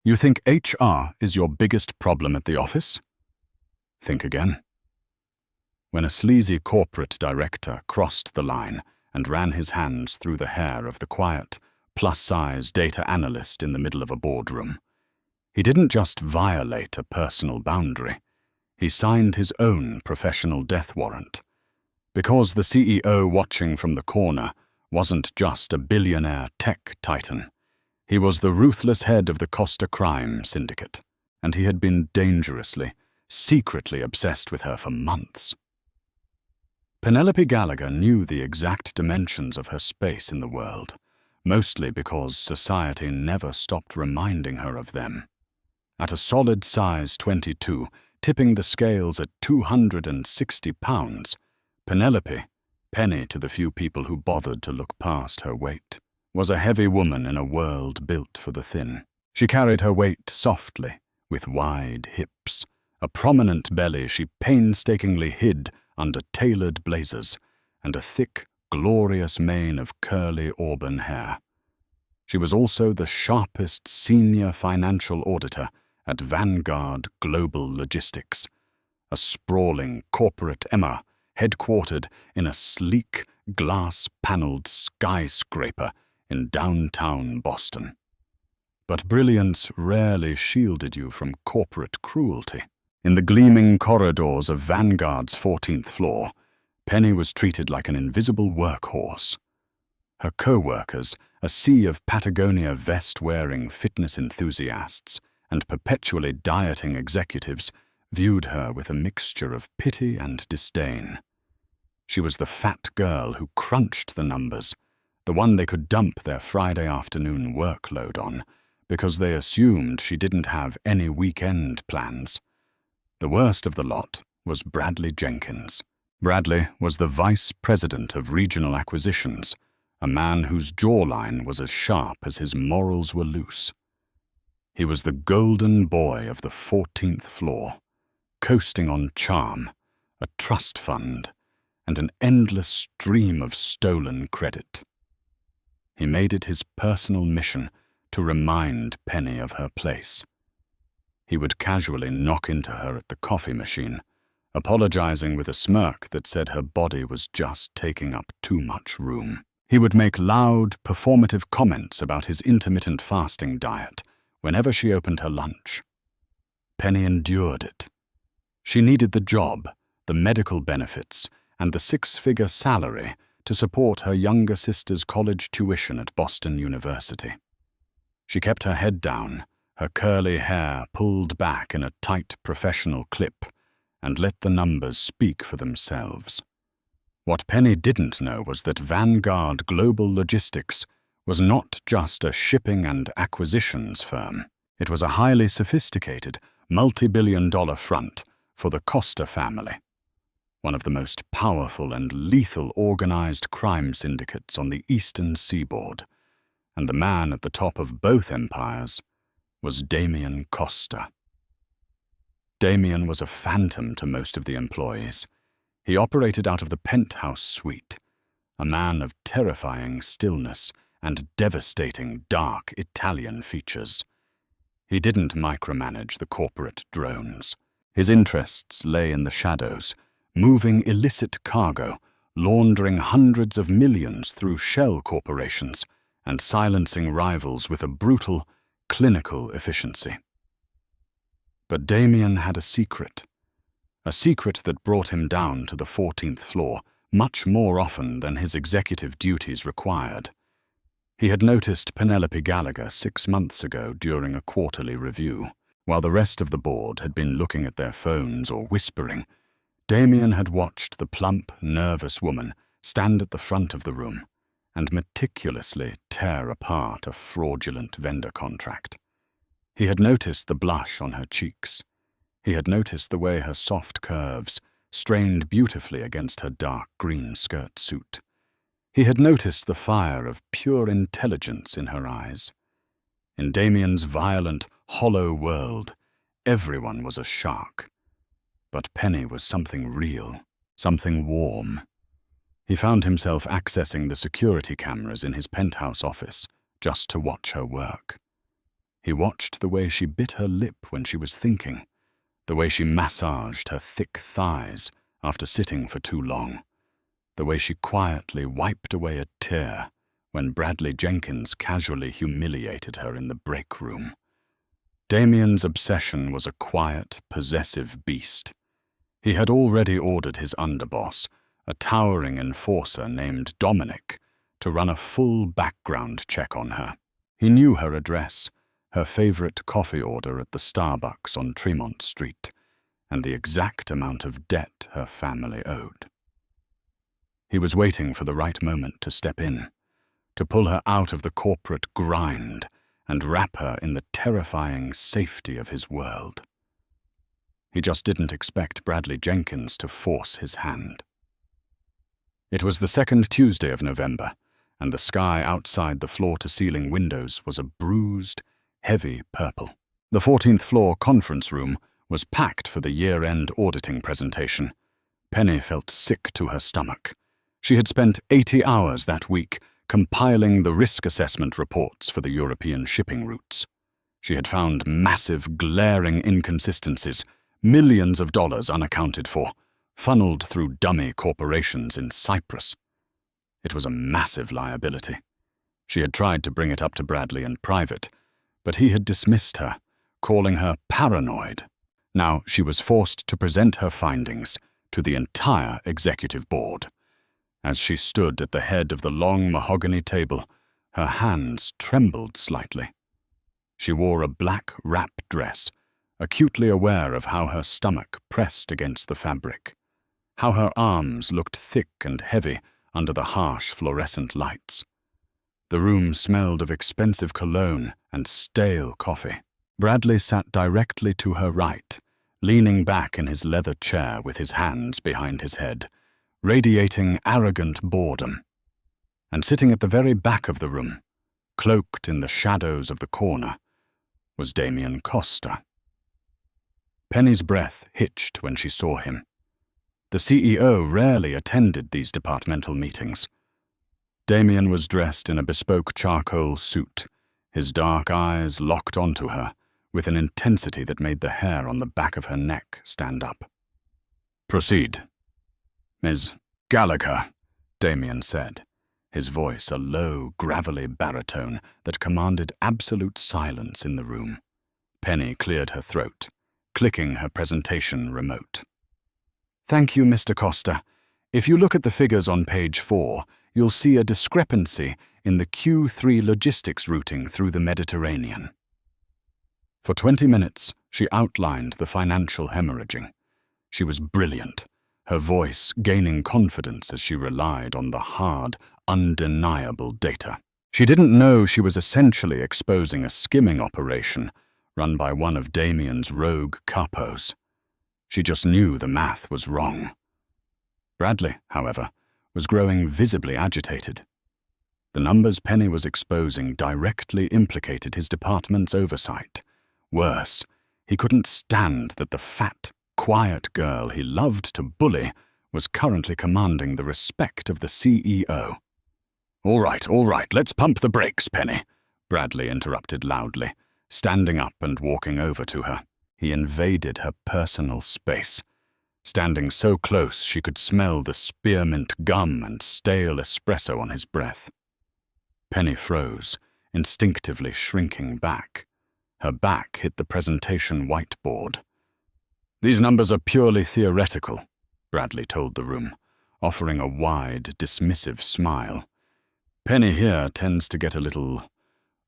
You think HR is your biggest problem at the office? Think again. When a sleazy corporate director crossed the line and ran his hands through the hair of the quiet, plus-size data analyst in the middle of a boardroom, he didn't just violate a personal boundary, he signed his own professional death warrant. Because the CEO watching from the corner wasn't just a billionaire tech titan, he was the ruthless head of the Costa crime syndicate, and he had been dangerously, secretly obsessed with her for months. Penelope Gallagher knew the exact dimensions of her space in the world, mostly because society never stopped reminding her of them. At a solid size 22, tipping the scales at 260 pounds, Penelope, penny to the few people who bothered to look past her weight, was a heavy woman in a world built for the thin. She carried her weight softly, with wide hips, a prominent belly she painstakingly hid under tailored blazers, and a thick, glorious mane of curly auburn hair. She was also the sharpest senior financial auditor at Vanguard Global Logistics, a sprawling corporate emma headquartered in a sleek, glass-paneled skyscraper in downtown Boston. But brilliance rarely shielded you from corporate cruelty. In the gleaming corridors of Vanguard's 14th floor, Penny was treated like an invisible workhorse. Her co-workers, a sea of Patagonia vest-wearing fitness enthusiasts and perpetually dieting executives, viewed her with a mixture of pity and disdain. She was the fat girl who crunched the numbers, the one they could dump their Friday afternoon workload on, because they assumed she didn't have any weekend plans. The worst of the lot was Bradley Jenkins. Bradley was the vice president of regional acquisitions, a man whose jawline was as sharp as his morals were loose. He was the golden boy of the 14th floor, coasting on charm, a trust fund, and an endless stream of stolen credit. He made it his personal mission to remind Penny of her place. He would casually knock into her at the coffee machine, apologizing with a smirk that said her body was just taking up too much room. He would make loud, performative comments about his intermittent fasting diet whenever she opened her lunch. Penny endured it. She needed the job, the medical benefits, and the six-figure salary to support her younger sister's college tuition at Boston University. She kept her head down, her curly hair pulled back in a tight professional clip, and let the numbers speak for themselves. What Penny didn't know was that Vanguard Global Logistics was not just a shipping and acquisitions firm. It was a highly sophisticated, multi-billion-dollar front for the Costa family, one of the most powerful and lethal organized crime syndicates on the eastern seaboard, and the man at the top of both empires was Damien Costa. Damien was a phantom to most of the employees. He operated out of the penthouse suite, a man of terrifying stillness and devastating dark Italian features. He didn't micromanage the corporate drones. His interests lay in the shadows, moving illicit cargo, laundering hundreds of millions through shell corporations, and silencing rivals with a brutal, clinical efficiency. But Damien had a secret that brought him down to the 14th floor much more often than his executive duties required. He had noticed Penelope Gallagher 6 months ago during a quarterly review. While the rest of the board had been looking at their phones or whispering, Damien had watched the plump, nervous woman stand at the front of the room and meticulously tear apart a fraudulent vendor contract. He had noticed the blush on her cheeks. He had noticed the way her soft curves strained beautifully against her dark green skirt suit. He had noticed the fire of pure intelligence in her eyes. In Damien's violent, hollow world, everyone was a shark. But Penny was something real, something warm. He found himself accessing the security cameras in his penthouse office just to watch her work. He watched the way she bit her lip when she was thinking, the way she massaged her thick thighs after sitting for too long, the way she quietly wiped away a tear when Bradley Jenkins casually humiliated her in the break room. Damien's obsession was a quiet, possessive beast. He had already ordered his underboss, a towering enforcer named Dominic, to run a full background check on her. He knew her address, her favorite coffee order at the Starbucks on Tremont Street, and the exact amount of debt her family owed. He was waiting for the right moment to step in, to pull her out of the corporate grind and wrap her in the terrifying safety of his world. He just didn't expect Bradley Jenkins to force his hand. It was the second Tuesday of November, and the sky outside the floor-to-ceiling windows was a bruised, heavy purple. The 14th floor conference room was packed for the year-end auditing presentation. Penny felt sick to her stomach. She had spent 80 hours that week compiling the risk assessment reports for the European shipping routes. She had found massive, glaring inconsistencies, millions of dollars unaccounted for, funneled through dummy corporations in Cyprus. It was a massive liability. She had tried to bring it up to Bradley in private, but he had dismissed her, calling her paranoid. Now she was forced to present her findings to the entire executive board. As she stood at the head of the long mahogany table, her hands trembled slightly. She wore a black wrap dress, acutely aware of how her stomach pressed against the fabric, how her arms looked thick and heavy under the harsh fluorescent lights. The room smelled of expensive cologne and stale coffee. Bradley sat directly to her right, leaning back in his leather chair with his hands behind his head, radiating arrogant boredom. And sitting at the very back of the room, cloaked in the shadows of the corner, was Damien Costa. Penny's breath hitched when she saw him. The CEO rarely attended these departmental meetings. Damien was dressed in a bespoke charcoal suit, his dark eyes locked onto her with an intensity that made the hair on the back of her neck stand up. "Proceed." "Ms. Gallagher," Damien said, his voice a low, gravelly baritone that commanded absolute silence in the room. Penny cleared her throat, clicking her presentation remote. "Thank you, Mr. Costa. If you look at the figures on page 4, you'll see a discrepancy in the Q3 logistics routing through the Mediterranean." For 20 minutes, she outlined the financial hemorrhaging. She was brilliant, her voice gaining confidence as she relied on the hard, undeniable data. She didn't know she was essentially exposing a skimming operation run by one of Damien's rogue capos. She just knew the math was wrong. Bradley, however, was growing visibly agitated. The numbers Penny was exposing directly implicated his department's oversight. Worse, he couldn't stand that the fat, quiet girl he loved to bully was currently commanding the respect of the CEO. All right, let's pump the brakes, Penny," Bradley interrupted loudly, standing up and walking over to her. He invaded her personal space, standing so close she could smell the spearmint gum and stale espresso on his breath. Penny froze, instinctively shrinking back. Her back hit the presentation whiteboard. "These numbers are purely theoretical," Bradley told the room, offering a wide, dismissive smile. "Penny here tends to get a little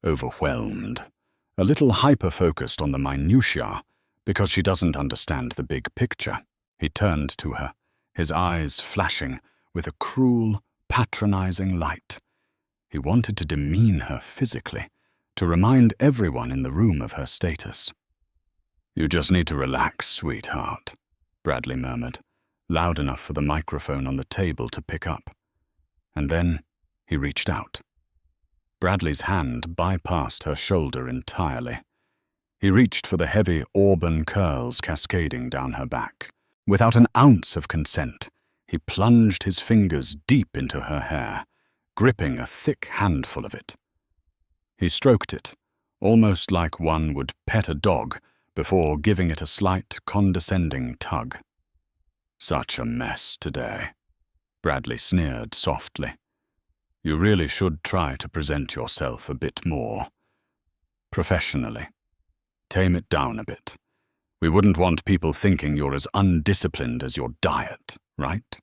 overwhelmed, a little hyper-focused on the minutiae because she doesn't understand the big picture." He turned to her, his eyes flashing with a cruel, patronizing light. He wanted to demean her physically, to remind everyone in the room of her status. "You just need to relax, sweetheart," Bradley murmured, loud enough for the microphone on the table to pick up. And then he reached out. Bradley's hand bypassed her shoulder entirely. He reached for the heavy auburn curls cascading down her back. Without an ounce of consent, he plunged his fingers deep into her hair, gripping a thick handful of it. He stroked it, almost like one would pet a dog before giving it a slight, condescending tug. "Such a mess today," Bradley sneered softly. "You really should try to present yourself a bit more professionally. Tame it down a bit. We wouldn't want people thinking you're as undisciplined as your diet, right?"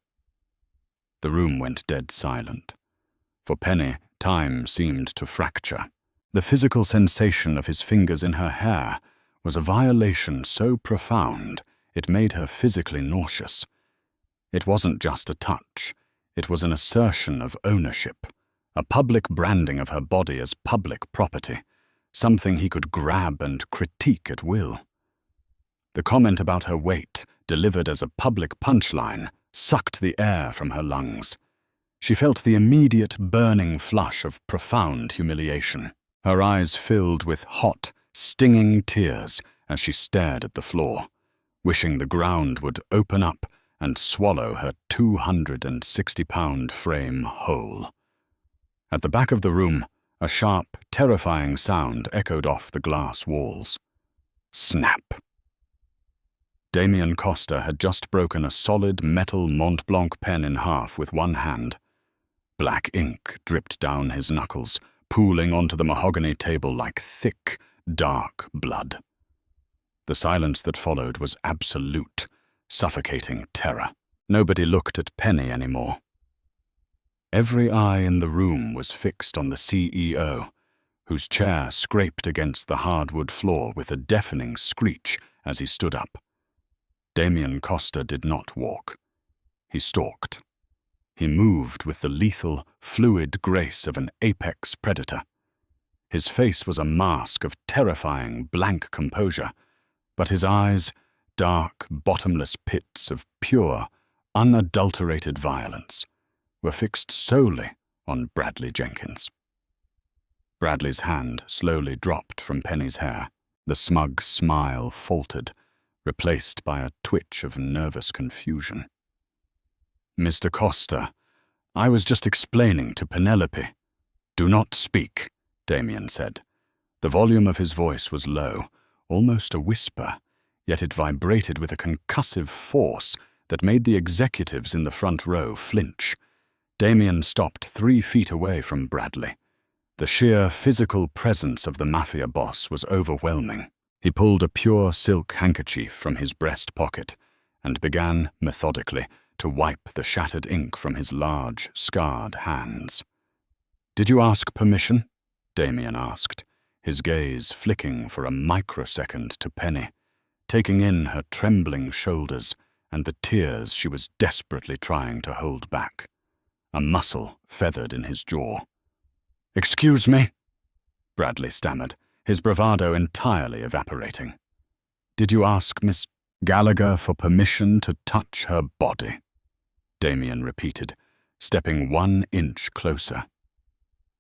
The room went dead silent. For Penny, time seemed to fracture. The physical sensation of his fingers in her hair was a violation so profound it made her physically nauseous. It wasn't just a touch. It was an assertion of ownership, a public branding of her body as public property, something he could grab and critique at will. The comment about her weight, delivered as a public punchline, sucked the air from her lungs. She felt the immediate burning flush of profound humiliation. Her eyes filled with hot, stinging tears as she stared at the floor, wishing the ground would open up and swallow her 260-pound frame whole. At the back of the room, a sharp, terrifying sound echoed off the glass walls. Snap! Damien Costa had just broken a solid metal Mont Blanc pen in half with one hand. Black ink dripped down his knuckles, pooling onto the mahogany table like thick, dark blood. The silence that followed was absolute, suffocating terror. Nobody looked at Penny anymore. Every eye in the room was fixed on the CEO, whose chair scraped against the hardwood floor with a deafening screech as he stood up. Damien Costa did not walk. He stalked. He moved with the lethal, fluid grace of an apex predator. His face was a mask of terrifying, blank composure, but his eyes, dark, bottomless pits of pure, unadulterated violence, were fixed solely on Bradley Jenkins. Bradley's hand slowly dropped from Penny's hair. The smug smile faltered, replaced by a twitch of nervous confusion. "Mr. Costa, I was just explaining to Penelope." "Do not speak," Damien said. The volume of his voice was low, almost a whisper, yet it vibrated with a concussive force that made the executives in the front row flinch. Damien stopped 3 feet away from Bradley. The sheer physical presence of the Mafia boss was overwhelming. He pulled a pure silk handkerchief from his breast pocket and began, methodically, to wipe the shattered ink from his large, scarred hands. "Did you ask permission?" Damien asked, his gaze flicking for a microsecond to Penny, taking in her trembling shoulders and the tears she was desperately trying to hold back. A muscle feathered in his jaw. "Excuse me?" Bradley stammered, his bravado entirely evaporating. "Did you ask Miss Gallagher for permission to touch her body?" Damien repeated, stepping 1 inch closer.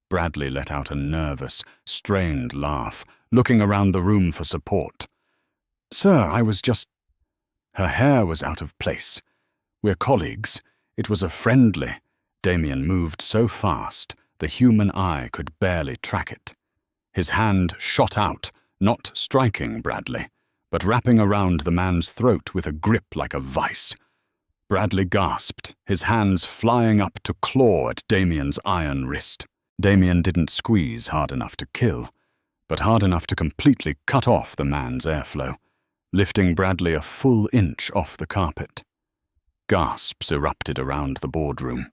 Bradley let out a nervous, strained laugh, looking around the room for support. "Sir, I was just—" Her hair was out of place. "We're colleagues. It was a friendly—" Damien moved so fast the human eye could barely track it. His hand shot out, not striking Bradley, but wrapping around the man's throat with a grip like a vice. Bradley gasped, his hands flying up to claw at Damien's iron wrist. Damien didn't squeeze hard enough to kill, but hard enough to completely cut off the man's airflow, lifting Bradley a full inch off the carpet. Gasps erupted around the boardroom.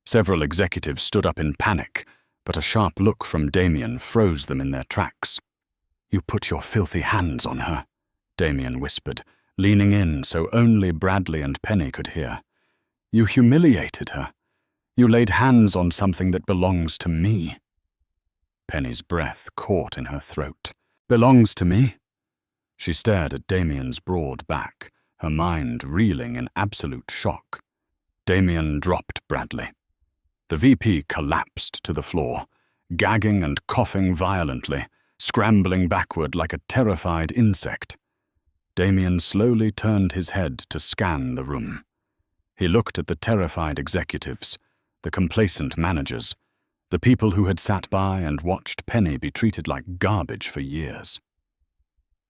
Several executives stood up in panic, but a sharp look from Damien froze them in their tracks. "You put your filthy hands on her," Damien whispered, leaning in so only Bradley and Penny could hear. "You humiliated her. You laid hands on something that belongs to me." Penny's breath caught in her throat. "Belongs to me?" She stared at Damien's broad back, her mind reeling in absolute shock. Damien dropped Bradley. The VP collapsed to the floor, gagging and coughing violently, scrambling backward like a terrified insect. Damien slowly turned his head to scan the room. He looked at the terrified executives, the complacent managers, The people who had sat by and watched Penny be treated like garbage for years.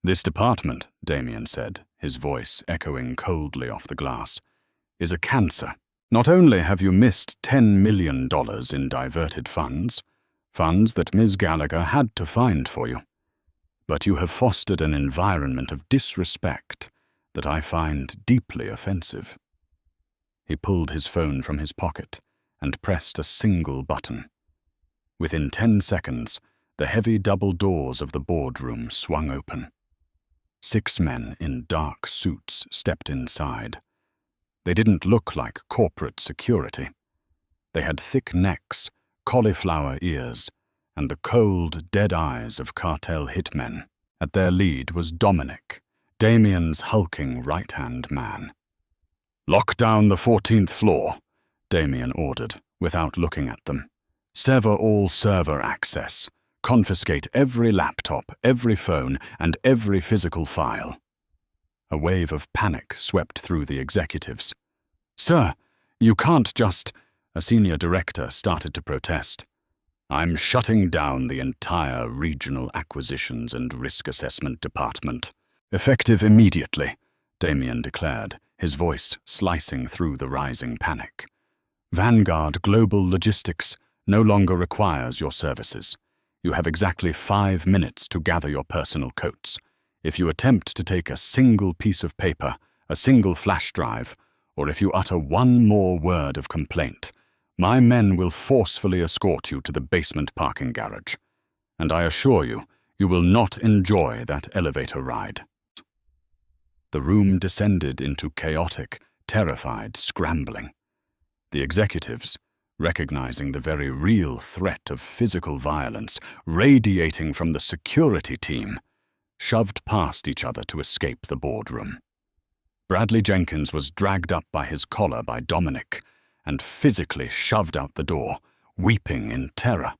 "This department," Damien said, his voice echoing coldly off the glass, "is a cancer. Not only have you missed $10 million in diverted funds that Ms. Gallagher had to find for you, but you have fostered an environment of disrespect that I find deeply offensive." He pulled his phone from his pocket and pressed a single button. Within 10 seconds, the heavy double doors of the boardroom swung open. 6 men in dark suits stepped inside. They didn't look like corporate security. They had thick necks, cauliflower ears, and the cold, dead eyes of cartel hitmen. At their lead was Dominic, Damien's hulking right-hand man. "Lock down the 14th floor," Damien ordered, without looking at them. "Sever all server access. Confiscate every laptop, every phone, and every physical file." A wave of panic swept through the executives. "Sir, you can't just—" A senior director started to protest. "I'm shutting down the entire Regional Acquisitions and Risk Assessment Department. Effective immediately," Damien declared, his voice slicing through the rising panic. "Vanguard Global Logistics no longer requires your services. You have exactly 5 minutes to gather your personal coats. If you attempt to take a single piece of paper, a single flash drive, or if you utter one more word of complaint, my men will forcefully escort you to the basement parking garage. And I assure you, you will not enjoy that elevator ride." The room descended into chaotic, terrified scrambling. The executives, recognizing the very real threat of physical violence radiating from the security team, shoved past each other to escape the boardroom. Bradley Jenkins was dragged up by his collar by Dominic and physically shoved out the door, weeping in terror.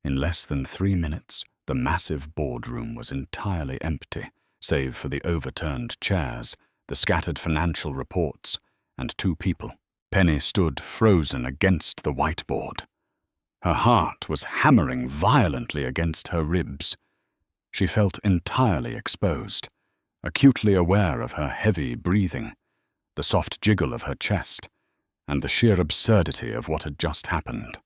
In less than 3 minutes, the massive boardroom was entirely empty, save for the overturned chairs, the scattered financial reports, and 2 people. Penny stood frozen against the whiteboard. Her heart was hammering violently against her ribs. She felt entirely exposed, acutely aware of her heavy breathing, the soft jiggle of her chest, and the sheer absurdity of what had just happened.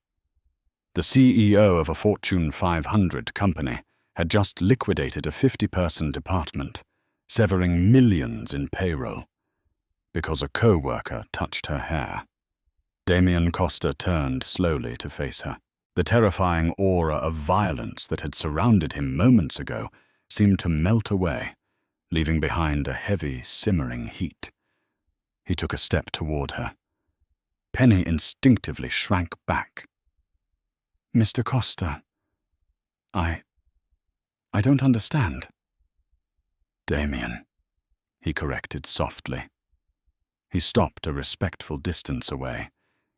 The CEO of a Fortune 500 company had just liquidated a 50-person department, severing millions in payroll, because a coworker touched her hair. Damien Costa turned slowly to face her. The terrifying aura of violence that had surrounded him moments ago seemed to melt away, leaving behind a heavy, simmering heat. He took a step toward her. Penny instinctively shrank back. "Mr. Costa, I don't understand." "Damien," he corrected softly. He stopped a respectful distance away,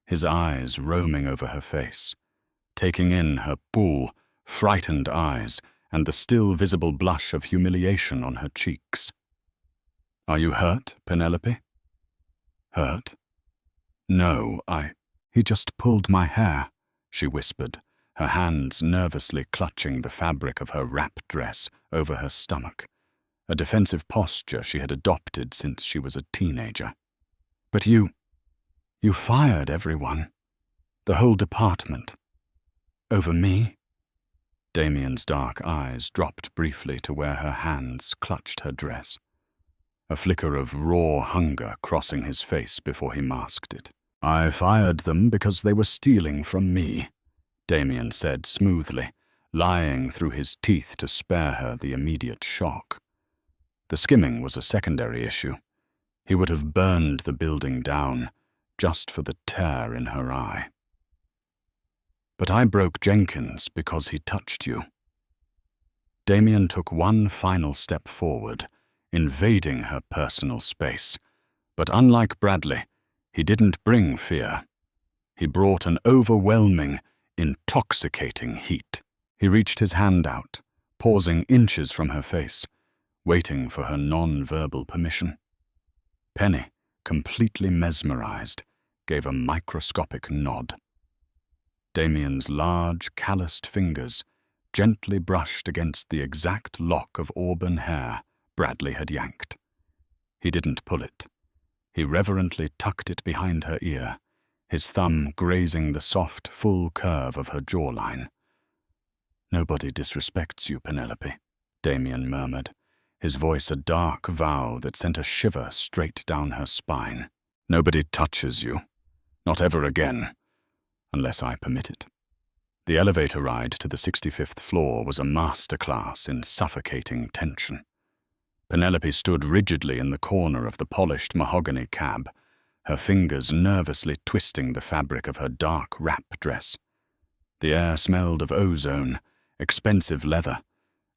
his eyes roaming over her face, taking in her full, frightened eyes and the still visible blush of humiliation on her cheeks. "Are you hurt, Penelope?" "Hurt? No, He just pulled my hair," she whispered, her hands nervously clutching the fabric of her wrap dress over her stomach, a defensive posture she had adopted since she was a teenager. "But you fired everyone, the whole department. Over me?" Damien's dark eyes dropped briefly to where her hands clutched her dress, a flicker of raw hunger crossing his face before he masked it. "I fired them because they were stealing from me," Damien said smoothly, lying through his teeth to spare her the immediate shock. The skimming was a secondary issue. He would have burned the building down, just for the tear in her eye. "But I broke Jenkins because he touched you." Damien took one final step forward, invading her personal space. But unlike Bradley, he didn't bring fear. He brought an overwhelming, intoxicating heat. He reached his hand out, pausing inches from her face, waiting for her non-verbal permission. Penny, completely mesmerized, gave a microscopic nod. Damien's large, calloused fingers gently brushed against the exact lock of auburn hair Bradley had yanked. He didn't pull it. He reverently tucked it behind her ear, his thumb grazing the soft, full curve of her jawline. "Nobody disrespects you, Penelope," Damien murmured, his voice a dark vow that sent a shiver straight down her spine. "Nobody touches you. Not ever again, unless I permit it." The elevator ride to the 65th floor was a masterclass in suffocating tension. Penelope stood rigidly in the corner of the polished mahogany cab, her fingers nervously twisting the fabric of her dark wrap dress. The air smelled of ozone, expensive leather,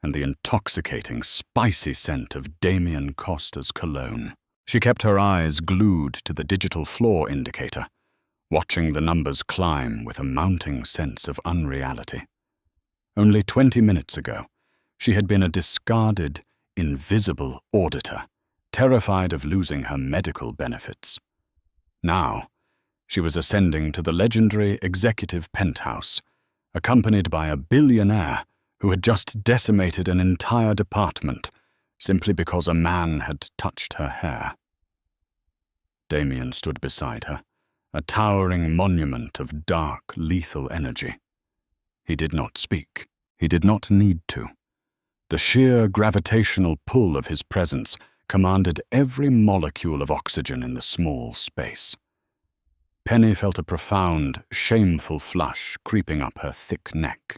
and the intoxicating, spicy scent of Damien Costa's cologne. She kept her eyes glued to the digital floor indicator, watching the numbers climb with a mounting sense of unreality. Only 20 minutes ago, she had been a discarded, invisible auditor, terrified of losing her medical benefits. Now, she was ascending to the legendary executive penthouse, accompanied by a billionaire who had just decimated an entire department simply because a man had touched her hair. Damien stood beside her, a towering monument of dark, lethal energy. He did not speak. He did not need to. The sheer gravitational pull of his presence commanded every molecule of oxygen in the small space. Penny felt a profound, shameful flush creeping up her thick neck.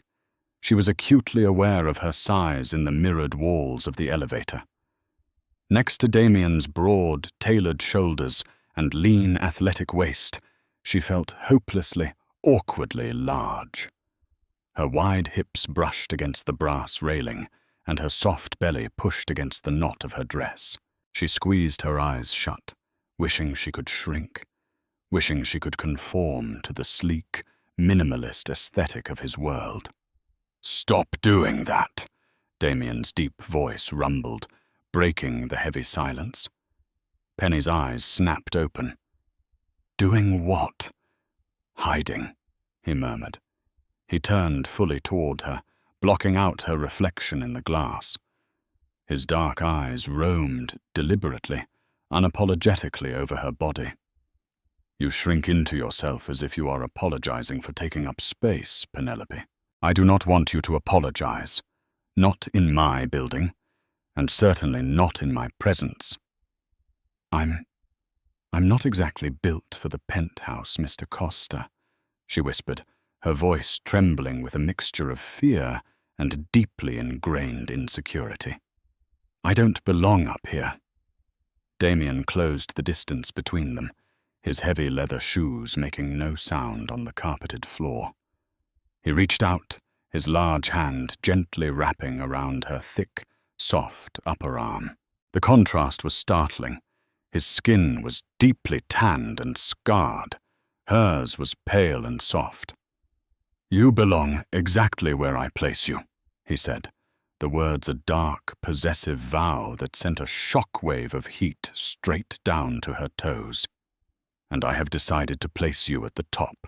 She was acutely aware of her size in the mirrored walls of the elevator. Next to Damien's broad, tailored shoulders and lean, athletic waist, she felt hopelessly, awkwardly large. Her wide hips brushed against the brass railing, and her soft belly pushed against the knot of her dress. She squeezed her eyes shut, wishing she could shrink, wishing she could conform to the sleek, minimalist aesthetic of his world. "Stop doing that," Damien's deep voice rumbled, breaking the heavy silence. Penny's eyes snapped open. "Doing what?" "Hiding," he murmured. He turned fully toward her, blocking out her reflection in the glass. His dark eyes roamed deliberately, unapologetically over her body. "You shrink into yourself as if you are apologizing for taking up space, Penelope. I do not want you to apologize. Not in my building, and certainly not in my presence." I'm not exactly built for the penthouse, Mr. Costa," she whispered, her voice trembling with a mixture of fear and deeply ingrained insecurity. "I don't belong up here." Damien closed the distance between them, his heavy leather shoes making no sound on the carpeted floor. He reached out, his large hand gently wrapping around her thick, soft upper arm. The contrast was startling. His skin was deeply tanned and scarred. Hers was pale and soft. "You belong exactly where I place you," he said, the words a dark, possessive vow that sent a shockwave of heat straight down to her toes. "And I have decided to place you at the top."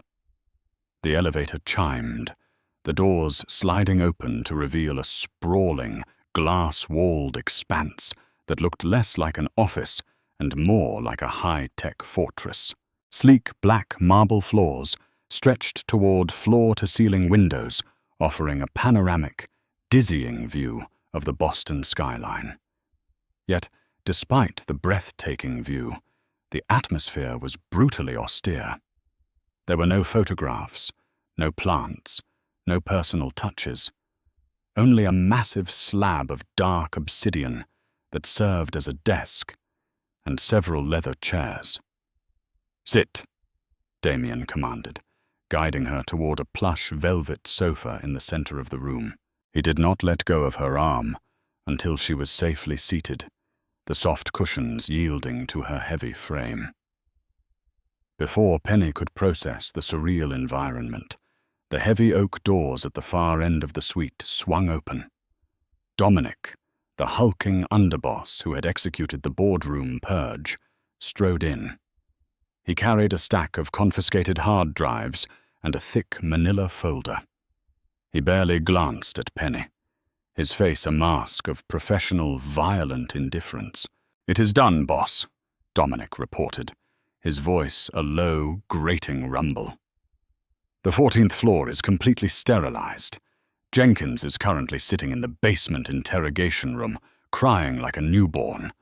The elevator chimed, the doors sliding open to reveal a sprawling, glass-walled expanse that looked less like an office and more like a high-tech fortress. Sleek black marble floors stretched toward floor-to-ceiling windows, offering a panoramic, dizzying view of the Boston skyline. Yet, despite the breathtaking view, the atmosphere was brutally austere. There were no photographs, no plants, no personal touches, only a massive slab of dark obsidian that served as a desk and several leather chairs. "Sit," Damien commanded, guiding her toward a plush velvet sofa in the center of the room. He did not let go of her arm until she was safely seated, the soft cushions yielding to her heavy frame. Before Penny could process the surreal environment, the heavy oak doors at the far end of the suite swung open. Dominic, the hulking underboss who had executed the boardroom purge, strode in. He carried a stack of confiscated hard drives and a thick manila folder. He barely glanced at Penny, his face a mask of professional, violent indifference. "It is done, boss," Dominic reported, his voice a low, grating rumble. "The 14th floor is completely sterilized. Jenkins is currently sitting in the basement interrogation room, crying like a newborn.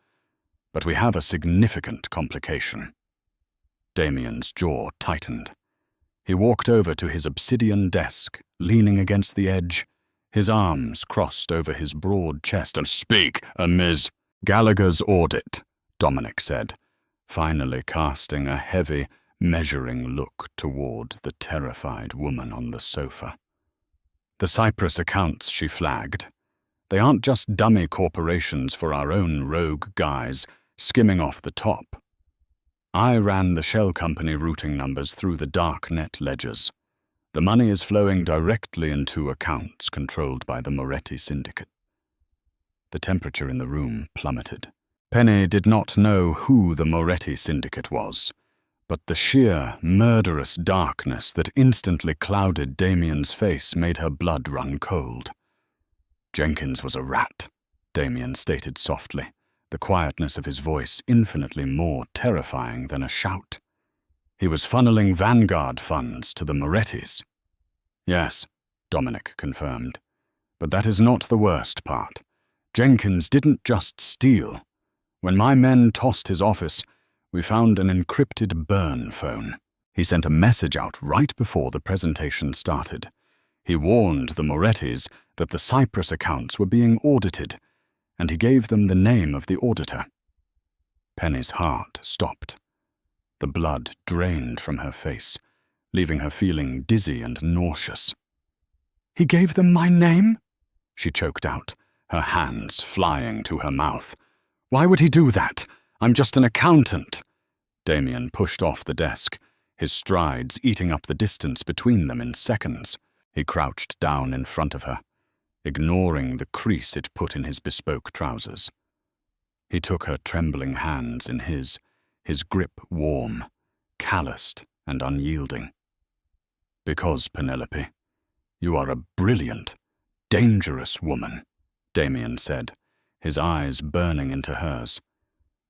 But we have a significant complication." Damien's jaw tightened. He walked over to his obsidian desk, leaning against the edge, his arms crossed over his broad chest. "And speak, Ms. Gallagher's audit," Dominic said, finally casting a heavy, measuring look toward the terrified woman on the sofa. "The Cyprus accounts," she flagged. "They aren't just dummy corporations for our own rogue guys skimming off the top. I ran the shell company routing numbers through the dark net ledgers. The money is flowing directly into accounts controlled by the Moretti syndicate." The temperature in the room plummeted. Penny did not know who the Moretti syndicate was, but the sheer, murderous darkness that instantly clouded Damien's face made her blood run cold. "Jenkins was a rat," Damien stated softly, the quietness of his voice infinitely more terrifying than a shout. "He was funneling Vanguard funds to the Morettis." "Yes," Dominic confirmed. "But that is not the worst part. Jenkins didn't just steal. When my men tossed his office, we found an encrypted burn phone. He sent a message out right before the presentation started. He warned the Morettis that the Cyprus accounts were being audited, and he gave them the name of the auditor." Penny's heart stopped. The blood drained from her face, leaving her feeling dizzy and nauseous. "He gave them my name?" she choked out, her hands flying to her mouth. "Why would he do that? I'm just an accountant." Damien pushed off the desk, his strides eating up the distance between them in seconds. He crouched down in front of her, ignoring the crease it put in his bespoke trousers. He took her trembling hands in his grip warm, calloused and unyielding. "Because, Penelope, you are a brilliant, dangerous woman," Damien said, his eyes burning into hers.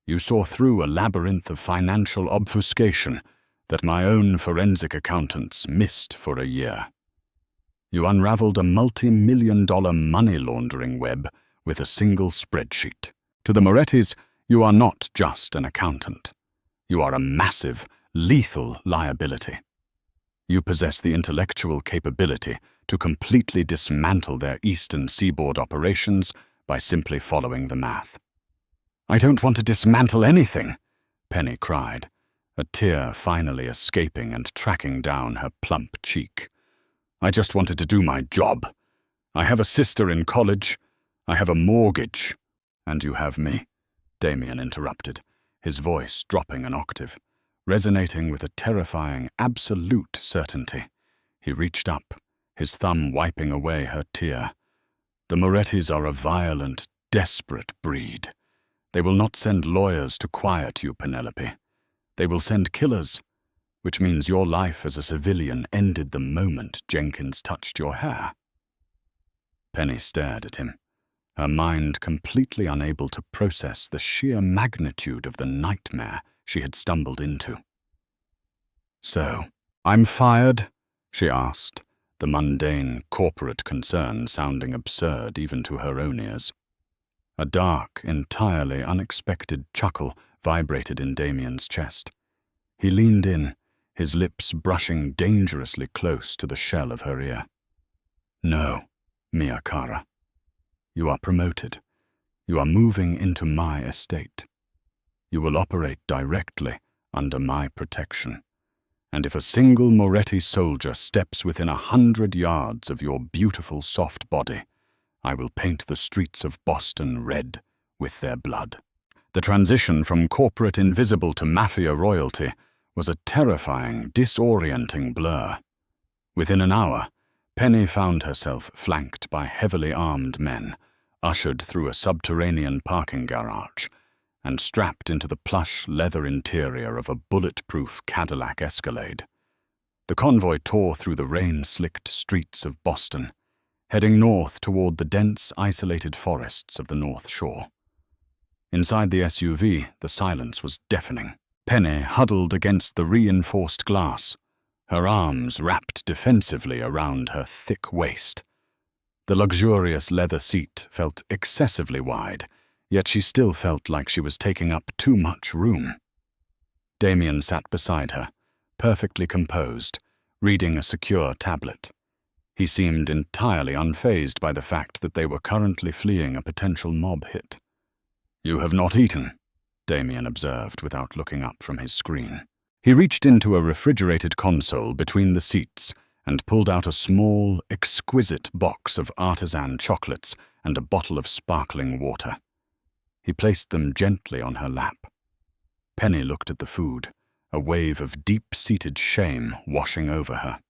"You saw through a labyrinth of financial obfuscation that my own forensic accountants missed for a year. You unraveled a multi-million-dollar money laundering web with a single spreadsheet. To the Morettis, you are not just an accountant. You are a massive, lethal liability. You possess the intellectual capability to completely dismantle their Eastern Seaboard operations by simply following the math." "I don't want to dismantle anything," Penny cried, a tear finally escaping and tracking down her plump cheek. "I just wanted to do my job. I have a sister in college. I have a mortgage." "And you have me," Damien interrupted, his voice dropping an octave, resonating with a terrifying, absolute certainty. He reached up, his thumb wiping away her tear. "The Morettis are a violent, desperate breed. They will not send lawyers to quiet you, Penelope. They will send killers, which means your life as a civilian ended the moment Jenkins touched your hair." Penny stared at him, her mind completely unable to process the sheer magnitude of the nightmare she had stumbled into. "So, I'm fired?" she asked, the mundane corporate concern sounding absurd even to her own ears. A dark, entirely unexpected chuckle vibrated in Damien's chest. He leaned in, his lips brushing dangerously close to the shell of her ear. "No, Mia cara. You are promoted. You are moving into my estate. You will operate directly under my protection. And if a single Moretti soldier steps within 100 yards of your beautiful soft body, I will paint the streets of Boston red with their blood." The transition from corporate invisible to mafia royalty was a terrifying, disorienting blur. Within an hour, Penny found herself flanked by heavily armed men, ushered through a subterranean parking garage, and strapped into the plush leather interior of a bulletproof Cadillac Escalade. The convoy tore through the rain-slicked streets of Boston, heading north toward the dense, isolated forests of the North Shore. Inside the SUV, the silence was deafening. Penny huddled against the reinforced glass, her arms wrapped defensively around her thick waist. The luxurious leather seat felt excessively wide, yet she still felt like she was taking up too much room. Damien sat beside her, perfectly composed, reading a secure tablet. He seemed entirely unfazed by the fact that they were currently fleeing a potential mob hit. "You have not eaten," Damien observed without looking up from his screen. He reached into a refrigerated console between the seats and pulled out a small, exquisite box of artisan chocolates and a bottle of sparkling water. He placed them gently on her lap. Penny looked at the food, a wave of deep-seated shame washing over her.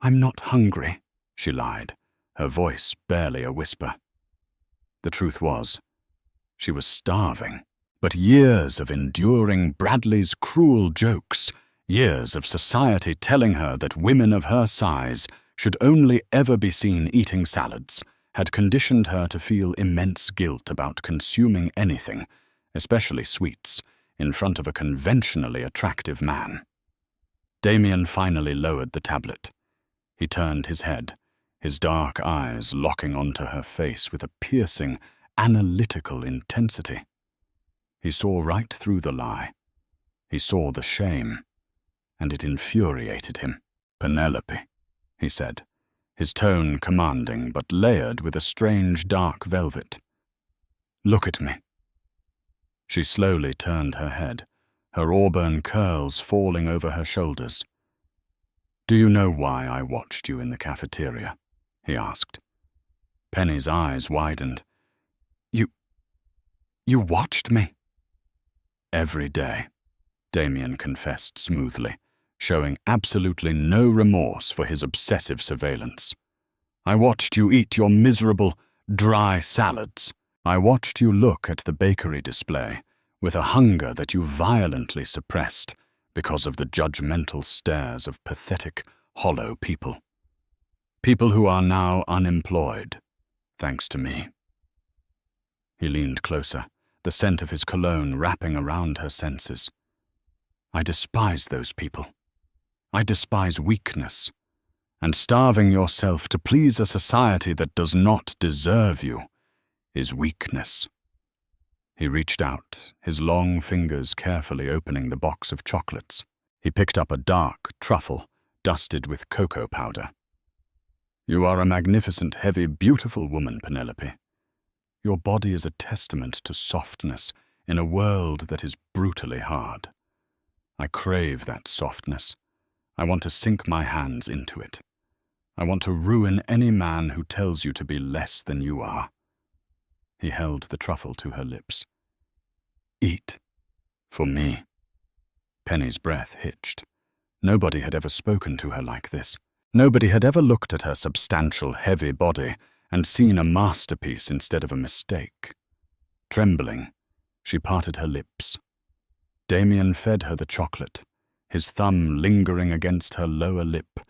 "I'm not hungry," she lied, her voice barely a whisper. The truth was, she was starving. But years of enduring Bradley's cruel jokes, years of society telling her that women of her size should only ever be seen eating salads, had conditioned her to feel immense guilt about consuming anything, especially sweets, in front of a conventionally attractive man. Damien finally lowered the tablet. He turned his head, his dark eyes locking onto her face with a piercing, analytical intensity. He saw right through the lie. He saw the shame, and it infuriated him. "Penelope," he said, his tone commanding but layered with a strange dark velvet. "Look at me." She slowly turned her head, her auburn curls falling over her shoulders. "Do you know why I watched you in the cafeteria?" he asked. Penny's eyes widened. You watched me?" "Every day," Damien confessed smoothly, showing absolutely no remorse for his obsessive surveillance. "I watched you eat your miserable, dry salads. I watched you look at the bakery display with a hunger that you violently suppressed because of the judgmental stares of pathetic, hollow people. People who are now unemployed, thanks to me." He leaned closer, the scent of his cologne wrapping around her senses. "I despise those people. I despise weakness. And starving yourself to please a society that does not deserve you is weakness." He reached out, his long fingers carefully opening the box of chocolates. He picked up a dark truffle, dusted with cocoa powder. "You are a magnificent, heavy, beautiful woman, Penelope. Your body is a testament to softness in a world that is brutally hard. I crave that softness. I want to sink my hands into it. I want to ruin any man who tells you to be less than you are." He held the truffle to her lips. "Eat. For me." Penny's breath hitched. Nobody had ever spoken to her like this. Nobody had ever looked at her substantial, heavy body and seen a masterpiece instead of a mistake. Trembling, she parted her lips. Damien fed her the chocolate, his thumb lingering against her lower lip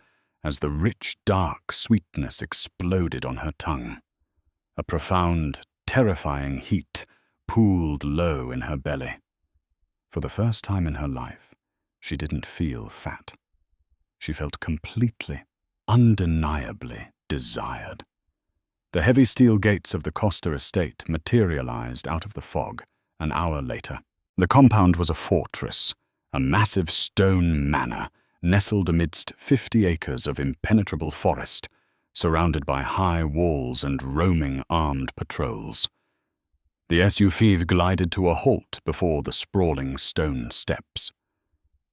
as the rich, dark sweetness exploded on her tongue. A profound, terrifying heat pooled low in her belly. For the first time in her life, she didn't feel fat. She felt completely, undeniably desired. The heavy steel gates of the Costa estate materialized out of the fog an hour later. The compound was a fortress, a massive stone manor nestled amidst 50 acres of impenetrable forest, surrounded by high walls and roaming armed patrols. The SUV glided to a halt before the sprawling stone steps.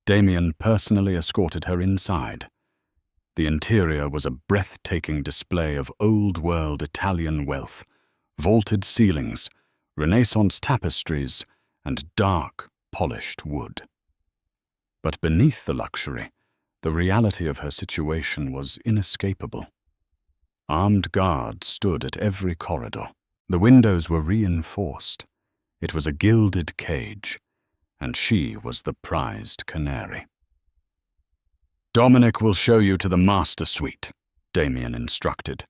Damien personally escorted her inside. The interior was a breathtaking display of old-world Italian wealth, vaulted ceilings, Renaissance tapestries, and dark, polished wood. But beneath the luxury, the reality of her situation was inescapable. Armed guards stood at every corridor. The windows were reinforced. It was a gilded cage, and she was the prized canary. Dominic will show you to the master suite, Damien instructed,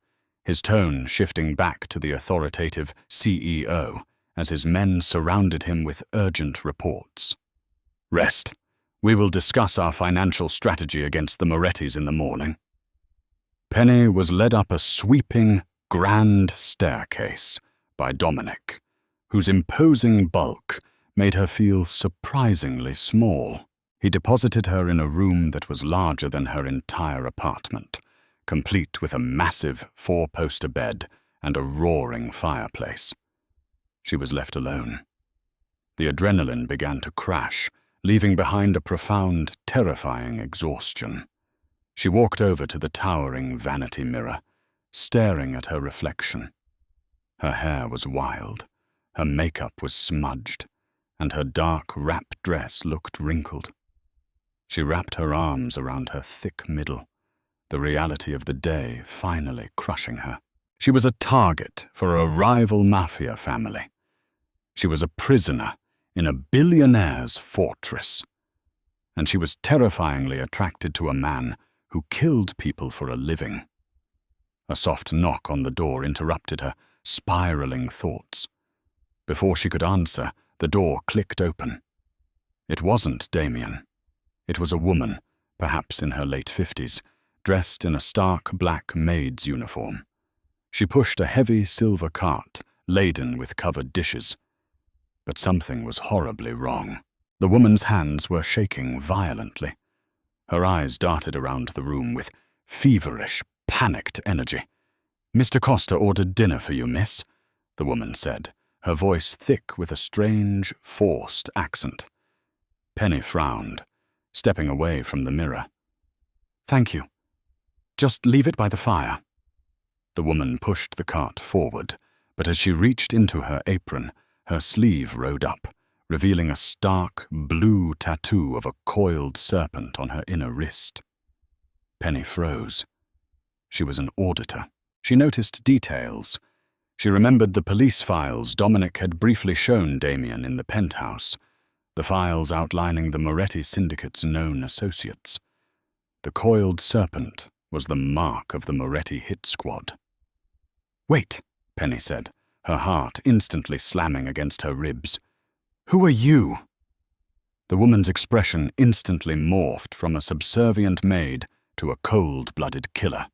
his tone shifting back to the authoritative CEO as his men surrounded him with urgent reports. Rest. We will discuss our financial strategy against the Morettis in the morning. Penny was led up a sweeping, grand staircase by Dominic, whose imposing bulk made her feel surprisingly small. He deposited her in a room that was larger than her entire apartment, complete with a massive four-poster bed and a roaring fireplace. She was left alone. The adrenaline began to crash, leaving behind a profound, terrifying exhaustion. She walked over to the towering vanity mirror, staring at her reflection. Her hair was wild, her makeup was smudged, and her dark wrap dress looked wrinkled. She wrapped her arms around her thick middle, the reality of the day finally crushing her. She was a target for a rival mafia family. She was a prisoner in a billionaire's fortress. And she was terrifyingly attracted to a man who killed people for a living. A soft knock on the door interrupted her spiraling thoughts. Before she could answer, the door clicked open. It wasn't Damien. It was a woman, perhaps in her late 50s, dressed in a stark black maid's uniform. She pushed a heavy silver cart laden with covered dishes. But something was horribly wrong. The woman's hands were shaking violently. Her eyes darted around the room with feverish, panicked energy. "Mr. Costa ordered dinner for you, miss," the woman said, her voice thick with a strange, forced accent. Penny frowned, stepping away from the mirror. "Thank you. Just leave it by the fire." The woman pushed the cart forward, but as she reached into her apron, her sleeve rode up, revealing a stark, blue tattoo of a coiled serpent on her inner wrist. Penny froze. She was an auditor. She noticed details. She remembered the police files Dominic had briefly shown Damien in the penthouse, the files outlining the Moretti syndicate's known associates. The coiled serpent was the mark of the Moretti hit squad. "Wait," Penny said, her heart instantly slamming against her ribs. "Who are you?" The woman's expression instantly morphed from a subservient maid to a cold-blooded killer.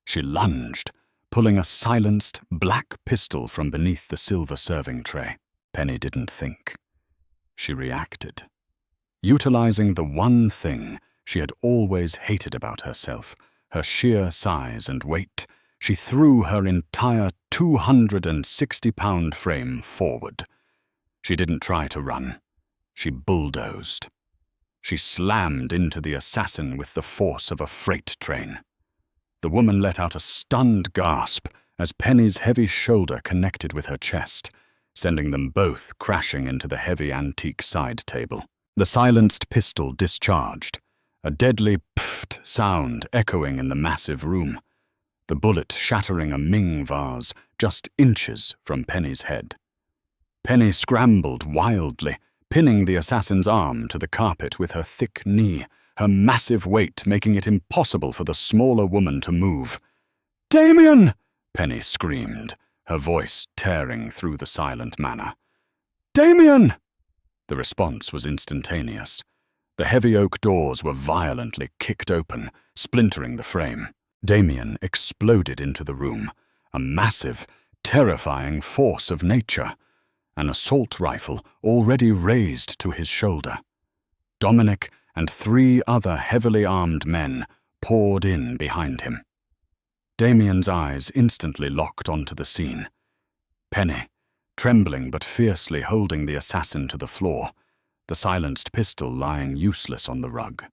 She lunged, pulling a silenced, black pistol from beneath the silver serving tray. Penny didn't think. She reacted. Utilizing the one thing she had always hated about herself, her sheer size and weight, she threw her entire 260-pound frame forward. She didn't try to run. She bulldozed. She slammed into the assassin with the force of a freight train. The woman let out a stunned gasp as Penny's heavy shoulder connected with her chest, sending them both crashing into the heavy antique side table. The silenced pistol discharged, a deadly pfft sound echoing in the massive room, the bullet shattering a Ming vase just inches from Penny's head. Penny scrambled wildly, pinning the assassin's arm to the carpet with her thick knee, her massive weight making it impossible for the smaller woman to move. "Damien!" Penny screamed, her voice tearing through the silent manor. "Damien!" The response was instantaneous. The heavy oak doors were violently kicked open, splintering the frame. Damien exploded into the room, a massive, terrifying force of nature, an assault rifle already raised to his shoulder. Dominic and 3 other heavily armed men poured in behind him. Damien's eyes instantly locked onto the scene. Penny, trembling but fiercely holding the assassin to the floor, the silenced pistol lying useless on the rug.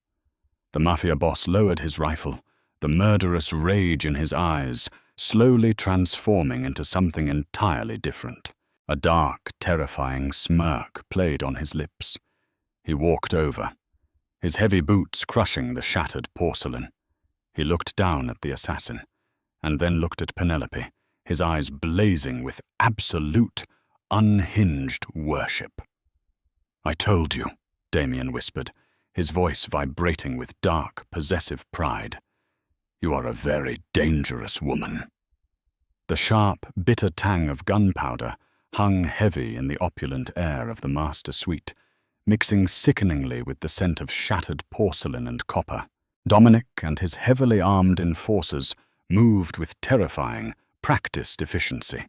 The mafia boss lowered his rifle, the murderous rage in his eyes slowly transforming into something entirely different. A dark, terrifying smirk played on his lips. He walked over, his heavy boots crushing the shattered porcelain. He looked down at the assassin, and then looked at Penelope, his eyes blazing with absolute, unhinged worship. "I told you," Damien whispered, his voice vibrating with dark, possessive pride. "You are a very dangerous woman." The sharp, bitter tang of gunpowder hung heavy in the opulent air of the master suite, mixing sickeningly with the scent of shattered porcelain and copper. Dominic and his heavily armed enforcers moved with terrifying, practiced efficiency.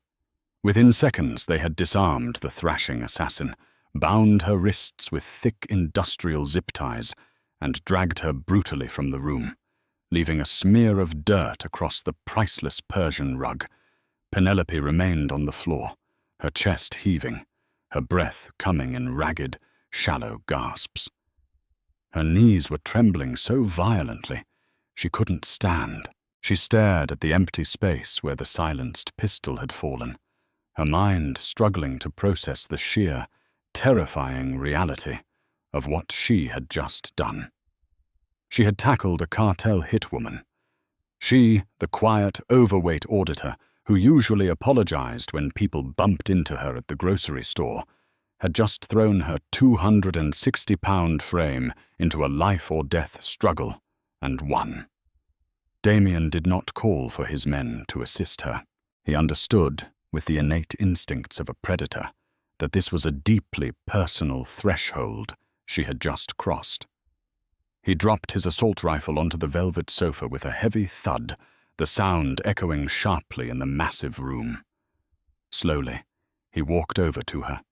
Within seconds they had disarmed the thrashing assassin, bound her wrists with thick industrial zip ties, and dragged her brutally from the room, leaving a smear of dirt across the priceless Persian rug. Penelope remained on the floor, her chest heaving, her breath coming in ragged, shallow gasps. Her knees were trembling so violently she couldn't stand. She stared at the empty space where the silenced pistol had fallen, her mind struggling to process the sheer, terrifying reality of what she had just done. She had tackled a cartel hitwoman. She, the quiet, overweight auditor who usually apologized when people bumped into her at the grocery store, had just thrown her 260-pound frame into a life-or-death struggle and won. Damien did not call for his men to assist her. He understood, with the innate instincts of a predator, that this was a deeply personal threshold she had just crossed. He dropped his assault rifle onto the velvet sofa with a heavy thud, the sound echoing sharply in the massive room. Slowly, he walked over to her.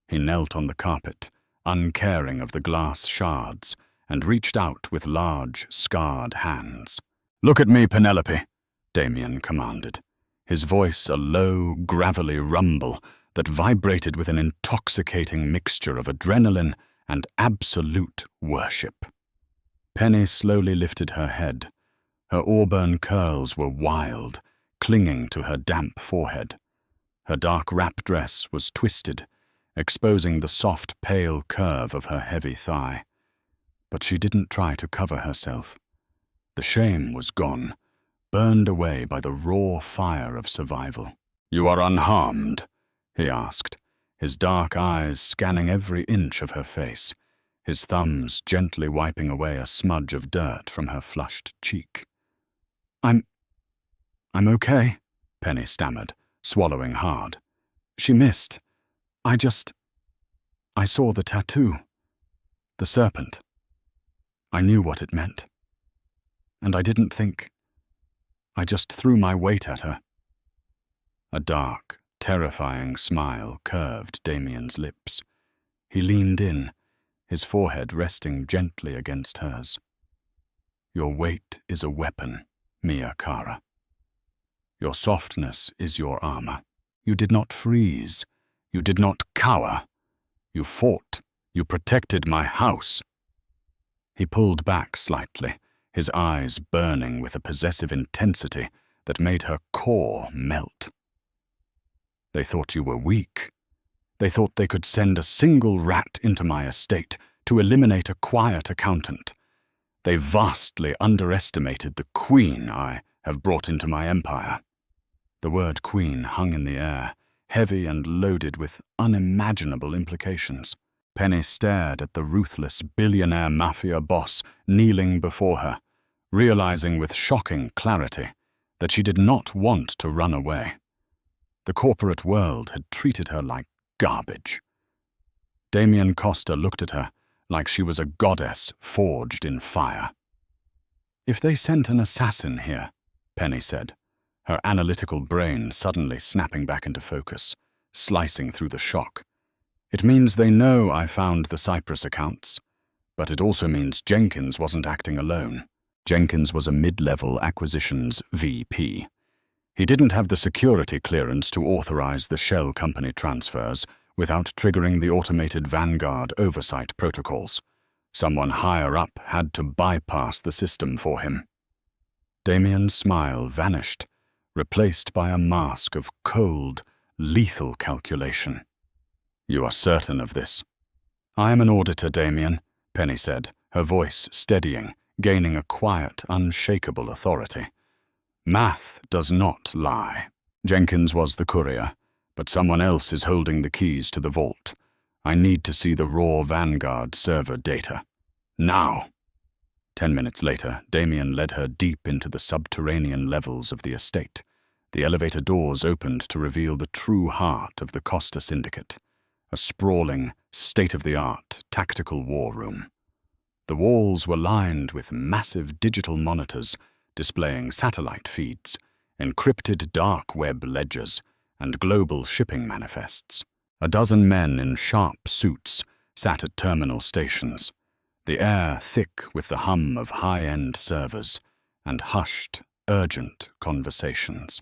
He knelt on the carpet, uncaring of the glass shards, and reached out with large, scarred hands. "Look at me, Penelope," Damien commanded, his voice a low, gravelly rumble that vibrated with an intoxicating mixture of adrenaline and absolute worship. Penny slowly lifted her head. Her auburn curls were wild, clinging to her damp forehead. Her dark wrap dress was twisted, exposing the soft, pale curve of her heavy thigh. But she didn't try to cover herself. The shame was gone, burned away by the raw fire of survival. "You are unharmed?" he asked, his dark eyes scanning every inch of her face, his thumbs gently wiping away a smudge of dirt from her flushed cheek. I'm okay," Penny stammered, swallowing hard. "She missed. I saw the tattoo. The serpent. I knew what it meant. And I didn't think. I just threw my weight at her." A dark, terrifying smile curved Damien's lips. He leaned in, his forehead resting gently against hers. "Your weight is a weapon, Mia Cara. Your softness is your armor. You did not freeze. You did not cower. You fought. You protected my house." He pulled back slightly, his eyes burning with a possessive intensity that made her core melt. "They thought you were weak. They thought they could send a single rat into my estate to eliminate a quiet accountant. They vastly underestimated the queen I have brought into my empire." The word queen hung in the air, heavy and loaded with unimaginable implications. Penny stared at the ruthless billionaire mafia boss kneeling before her, realizing with shocking clarity that she did not want to run away. The corporate world had treated her like garbage. Damien Costa looked at her like she was a goddess forged in fire. "If they sent an assassin here," Penny said, her analytical brain suddenly snapping back into focus, slicing through the shock, "it means they know I found the Cyprus accounts. But it also means Jenkins wasn't acting alone." Jenkins was a mid-level acquisitions VP. He didn't have the security clearance to authorize the shell company transfers without triggering the automated Vanguard oversight protocols. Someone higher up had to bypass the system for him. Damien's smile vanished, replaced by a mask of cold, lethal calculation. "You are certain of this?" "I am an auditor, Damien," Penny said, her voice steadying, gaining a quiet, unshakable authority. "Math does not lie. Jenkins was the courier, but someone else is holding the keys to the vault. I need to see the raw Vanguard server data." Now. 10 minutes later, Damien led her deep into the subterranean levels of the estate. The elevator doors opened to reveal the true heart of the Costa Syndicate, a sprawling, state-of-the-art tactical war room. The walls were lined with massive digital monitors displaying satellite feeds, encrypted dark web ledgers, and global shipping manifests. A dozen men in sharp suits sat at terminal stations, the air thick with the hum of high-end servers and hushed, urgent conversations.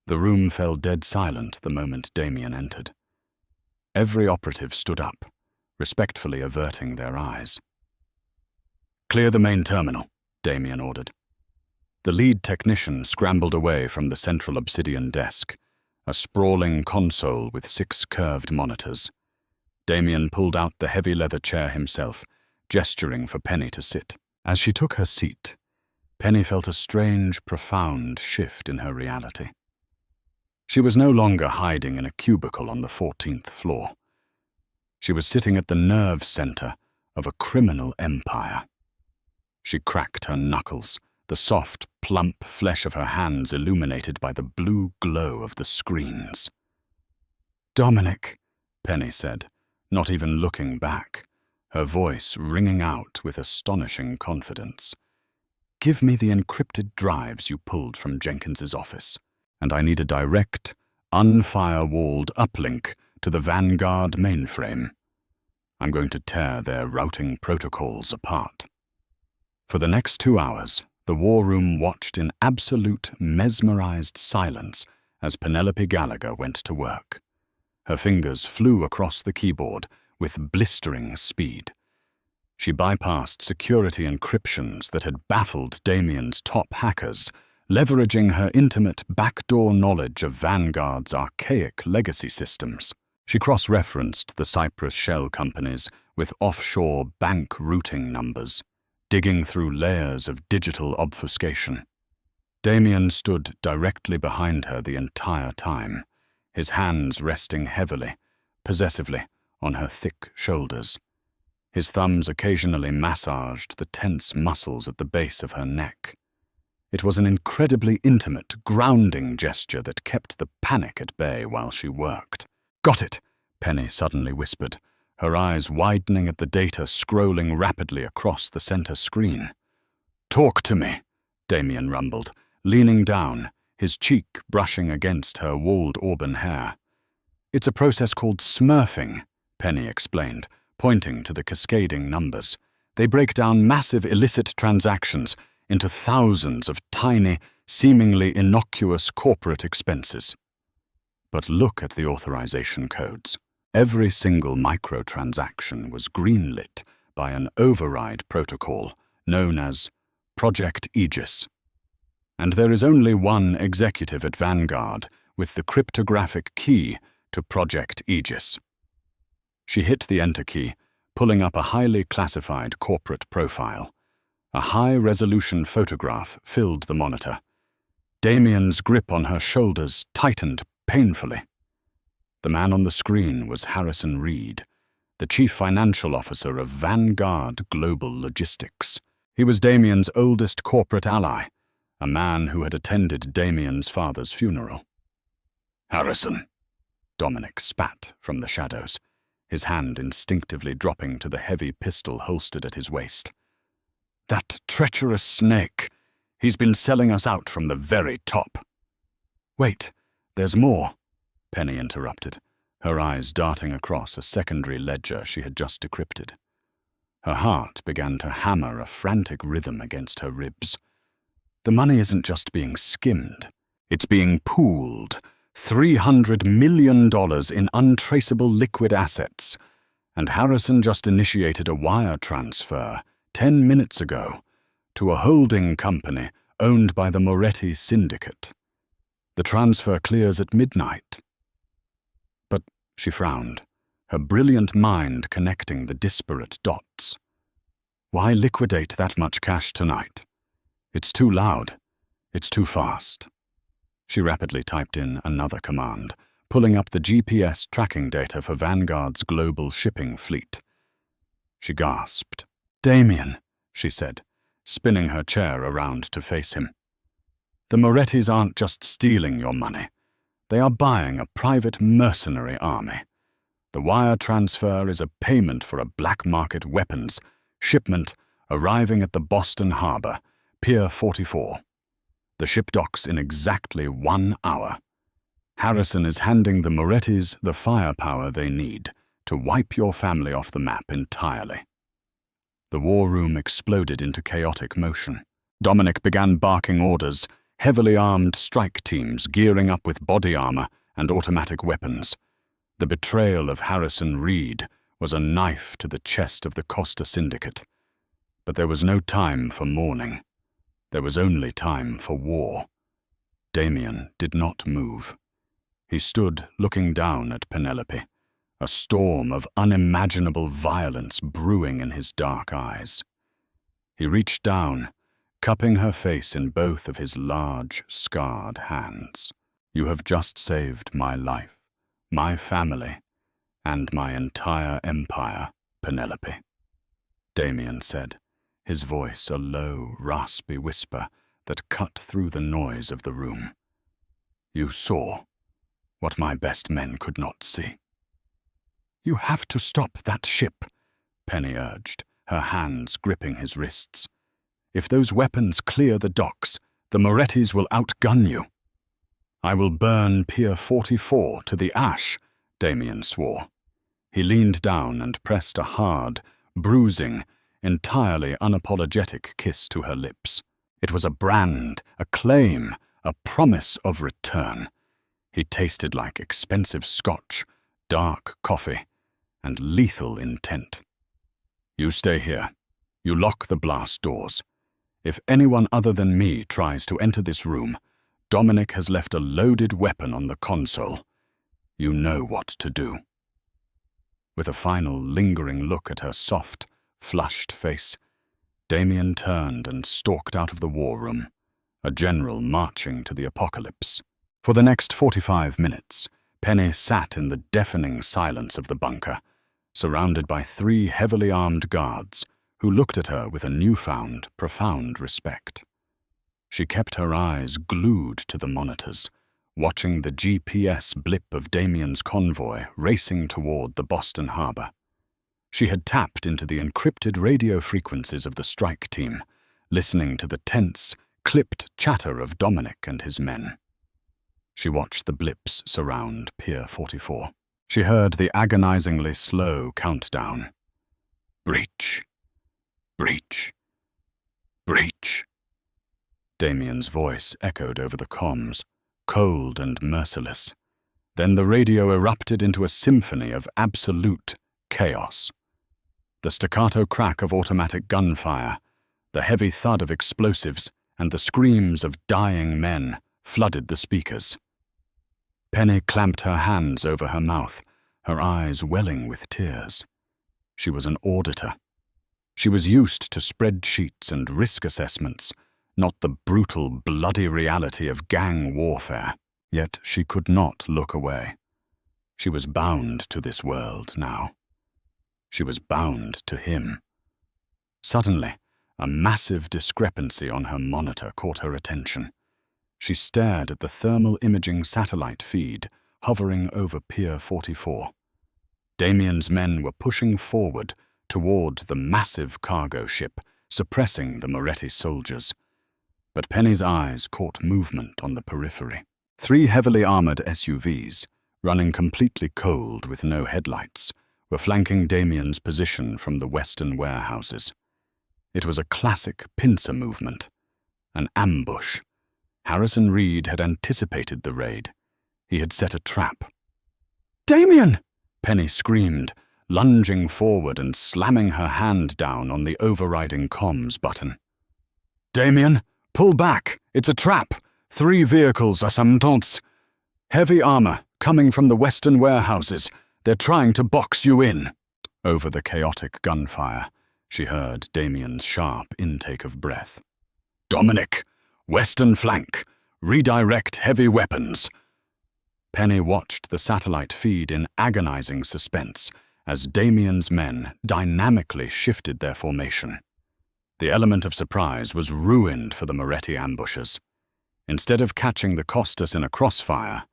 The room fell dead silent the moment Damien entered. Every operative stood up, respectfully averting their eyes. "Clear the main terminal," Damien ordered. The lead technician scrambled away from the central obsidian desk, a sprawling console with 6 curved monitors. Damien pulled out the heavy leather chair himself, gesturing for Penny to sit. As she took her seat, Penny felt a strange, profound shift in her reality. She was no longer hiding in a cubicle on the 14th floor. She was sitting at the nerve center of a criminal empire. She cracked her knuckles, the soft, plump flesh of her hands illuminated by the blue glow of the screens. "Dominic," Penny said, not even looking back, her voice ringing out with astonishing confidence. "Give me the encrypted drives you pulled from Jenkins's office, and I need a direct, unfirewalled uplink to the Vanguard mainframe. I'm going to tear their routing protocols apart." For the next 2 hours, the war room watched in absolute, mesmerized silence as Penelope Gallagher went to work. Her fingers flew across the keyboard with blistering speed. She bypassed security encryptions that had baffled Damien's top hackers, leveraging her intimate backdoor knowledge of Vanguard's archaic legacy systems. She cross-referenced the Cyprus shell companies with offshore bank routing numbers, digging through layers of digital obfuscation. Damien stood directly behind her the entire time, his hands resting heavily, possessively, on her thick shoulders. His thumbs occasionally massaged the tense muscles at the base of her neck. It was an incredibly intimate, grounding gesture that kept the panic at bay while she worked. "Got it," Penny suddenly whispered, her eyes widening at the data scrolling rapidly across the center screen. "Talk to me," Damien rumbled, leaning down, his cheek brushing against her walled auburn hair. "It's a process called smurfing," Penny explained, pointing to the cascading numbers. "They break down massive illicit transactions into thousands of tiny, seemingly innocuous corporate expenses. But look at the authorization codes. Every single microtransaction was greenlit by an override protocol known as Project Aegis. And there is only one executive at Vanguard with the cryptographic key to Project Aegis." She hit the enter key, pulling up a highly classified corporate profile. A high-resolution photograph filled the monitor. Damien's grip on her shoulders tightened painfully. The man on the screen was Harrison Reed, the chief financial officer of Vanguard Global Logistics. He was Damien's oldest corporate ally, a man who had attended Damien's father's funeral. "Harrison," Dominic spat from the shadows, his hand instinctively dropping to the heavy pistol holstered at his waist. "That treacherous snake. He's been selling us out from the very top." "Wait, there's more," Penny interrupted, her eyes darting across a secondary ledger she had just decrypted. Her heart began to hammer a frantic rhythm against her ribs. The money isn't just being skimmed, it's being pooled. $300 million in untraceable liquid assets. And Harrison just initiated a wire transfer 10 minutes ago to a holding company owned by the Moretti Syndicate. The transfer clears at midnight. But she frowned, her brilliant mind connecting the disparate dots. Why liquidate that much cash tonight? It's too loud. It's too fast. She rapidly typed in another command, pulling up the GPS tracking data for Vanguard's global shipping fleet. She gasped. "Damien," she said, spinning her chair around to face him. "The Morettis aren't just stealing your money. They are buying a private mercenary army. The wire transfer is a payment for a black market weapons shipment arriving at the Boston Harbor, Pier 44. The ship docks in exactly 1 hour. Harrison is handing the Morettis the firepower they need to wipe your family off the map entirely." The war room exploded into chaotic motion. Dominic began barking orders, heavily armed strike teams gearing up with body armor and automatic weapons. The betrayal of Harrison Reed was a knife to the chest of the Costa Syndicate. But there was no time for mourning. There was only time for war. Damien did not move. He stood looking down at Penelope, a storm of unimaginable violence brewing in his dark eyes. He reached down, cupping her face in both of his large, scarred hands. "You have just saved my life, my family, and my entire empire, Penelope," Damien said, his voice a low, raspy whisper that cut through the noise of the room. "You saw what my best men could not see." "You have to stop that ship," Penny urged, her hands gripping his wrists. "If those weapons clear the docks, the Morettis will outgun you." "I will burn Pier 44 to the ash," Damien swore. He leaned down and pressed a hard, bruising, entirely unapologetic kiss to her lips. It was a brand, a claim, a promise of return. He tasted like expensive scotch, dark coffee, and lethal intent. "You stay here. You lock the blast doors. If anyone other than me tries to enter this room, Dominic has left a loaded weapon on the console. You know what to do." With a final lingering look at her soft, flushed face, Damien turned and stalked out of the war room, a general marching to the apocalypse. For the next 45 minutes, Penny sat in the deafening silence of the bunker, surrounded by 3 heavily armed guards who looked at her with a newfound, profound respect. She kept her eyes glued to the monitors, watching the GPS blip of Damien's convoy racing toward the Boston Harbor. She had tapped into the encrypted radio frequencies of the strike team, listening to the tense, clipped chatter of Dominic and his men. She watched the blips surround Pier 44. She heard the agonizingly slow countdown. "Breach. Breach. Breach." Damien's voice echoed over the comms, cold and merciless. Then the radio erupted into a symphony of absolute chaos. The staccato crack of automatic gunfire, the heavy thud of explosives, and the screams of dying men flooded the speakers. Penny clamped her hands over her mouth, her eyes welling with tears. She was an auditor. She was used to spreadsheets and risk assessments, not the brutal, bloody reality of gang warfare. Yet she could not look away. She was bound to this world now. She was bound to him. Suddenly, a massive discrepancy on her monitor caught her attention. She stared at the thermal imaging satellite feed hovering over Pier 44. Damien's men were pushing forward toward the massive cargo ship, suppressing the Moretti soldiers. But Penny's eyes caught movement on the periphery. 3 heavily armored SUVs, running completely cold with no headlights, were flanking Damien's position from the western warehouses. It was a classic pincer movement, an ambush. Harrison Reed had anticipated the raid. He had set a trap. "Damien!" Penny screamed, lunging forward and slamming her hand down on the overriding comms button. "Damien, pull back! It's a trap! 3 vehicles assailants. Heavy armor coming from the western warehouses. They're trying to box you in." Over the chaotic gunfire, she heard Damien's sharp intake of breath. "Dominic, western flank. Redirect heavy weapons." Penny watched the satellite feed in agonizing suspense as Damien's men dynamically shifted their formation. The element of surprise was ruined for the Moretti ambushers. Instead of catching the Costas in a crossfire,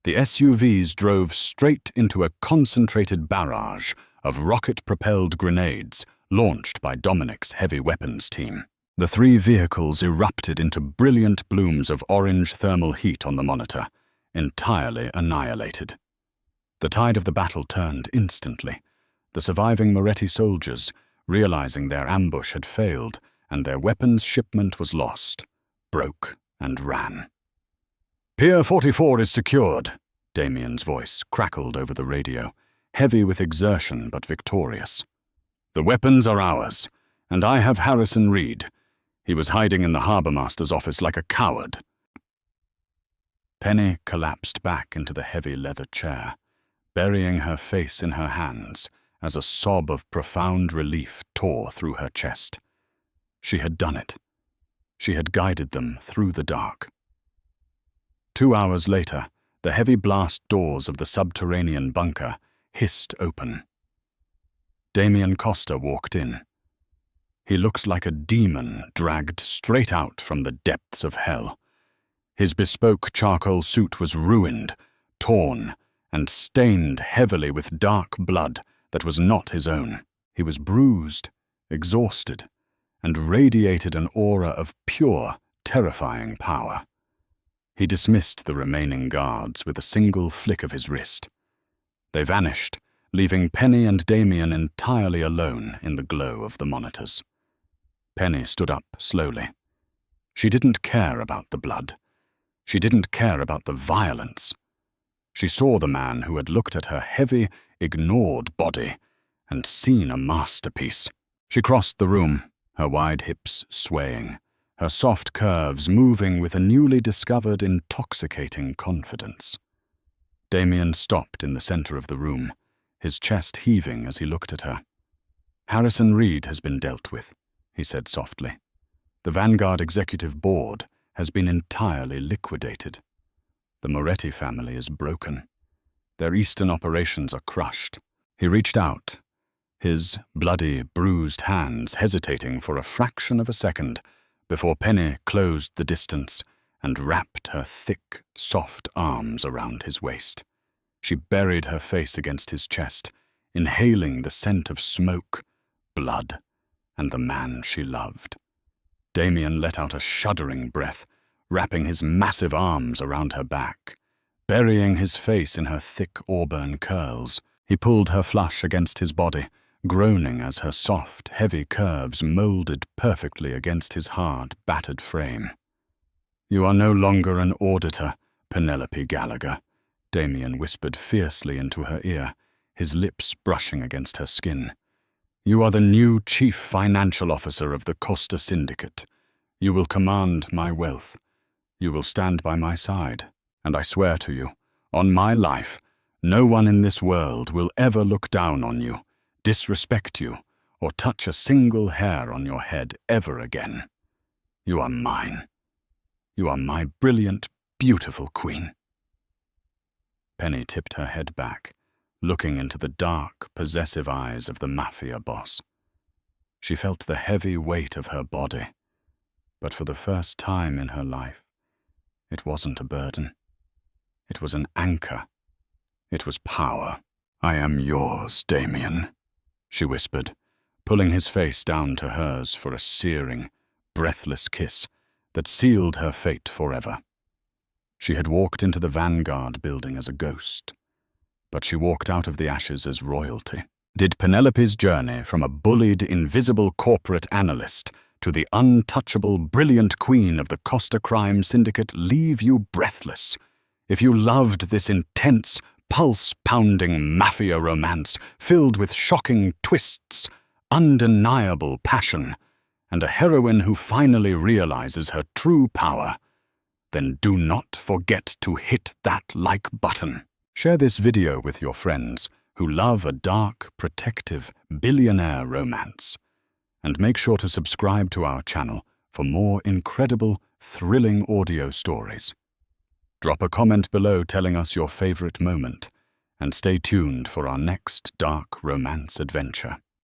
the SUVs drove straight into a concentrated barrage of rocket-propelled grenades launched by Dominic's heavy weapons team. The three vehicles erupted into brilliant blooms of orange thermal heat on the monitor, entirely annihilated. The tide of the battle turned instantly. The surviving Moretti soldiers, realizing their ambush had failed and their weapons shipment was lost, broke and ran. "Pier 44 is secured," Damien's voice crackled over the radio, heavy with exertion but victorious. "The weapons are ours, and I have Harrison Reed. He was hiding in the harbormaster's office like a coward." Penny collapsed back into the heavy leather chair, burying her face in her hands as a sob of profound relief tore through her chest. She had done it. She had guided them through the dark. 2 hours later, the heavy blast doors of the subterranean bunker hissed open. Damien Costa walked in. He looked like a demon dragged straight out from the depths of hell. His bespoke charcoal suit was ruined, torn, and stained heavily with dark blood that was not his own. He was bruised, exhausted, and radiated an aura of pure, terrifying power. He dismissed the remaining guards with a single flick of his wrist. They vanished, leaving Penny and Damien entirely alone in the glow of the monitors. Penny stood up slowly. She didn't care about the blood. She didn't care about the violence. She saw the man who had looked at her heavy, ignored body and seen a masterpiece. She crossed the room, her wide hips swaying, her soft curves moving with a newly discovered intoxicating confidence. Damien stopped in the center of the room, his chest heaving as he looked at her. "Harrison Reed has been dealt with," he said softly. "The Vanguard Executive Board has been entirely liquidated. The Moretti family is broken. Their eastern operations are crushed." He reached out, his bloody, bruised hands hesitating for a fraction of a second before Penny closed the distance and wrapped her thick, soft arms around his waist. She buried her face against his chest, inhaling the scent of smoke, blood, and the man she loved. Damien let out a shuddering breath, wrapping his massive arms around her back. Burying his face in her thick auburn curls, he pulled her flush against his body, groaning as her soft, heavy curves molded perfectly against his hard, battered frame. "You are no longer an auditor, Penelope Gallagher," Damien whispered fiercely into her ear, his lips brushing against her skin. "You are the new chief financial officer of the Costa Syndicate. You will command my wealth. You will stand by my side, and I swear to you, on my life, no one in this world will ever look down on you, disrespect you, or touch a single hair on your head ever again. You are mine. You are my brilliant, beautiful queen." Penny tipped her head back, looking into the dark, possessive eyes of the Mafia boss. She felt the heavy weight of her body, but for the first time in her life, it wasn't a burden. It was an anchor. It was power. "I am yours, Damien," she whispered, pulling his face down to hers for a searing, breathless kiss that sealed her fate forever. She had walked into the Vanguard building as a ghost, but she walked out of the ashes as royalty. Did Penelope's journey from a bullied, invisible corporate analyst to the untouchable, brilliant queen of the Costa Crime Syndicate leave you breathless? If you loved this intense, pulse-pounding mafia romance filled with shocking twists, undeniable passion, and a heroine who finally realizes her true power, then do not forget to hit that like button. Share this video with your friends who love a dark, protective, billionaire romance. And make sure to subscribe to our channel for more incredible, thrilling audio stories. Drop a comment below telling us your favorite moment, and stay tuned for our next dark romance adventure.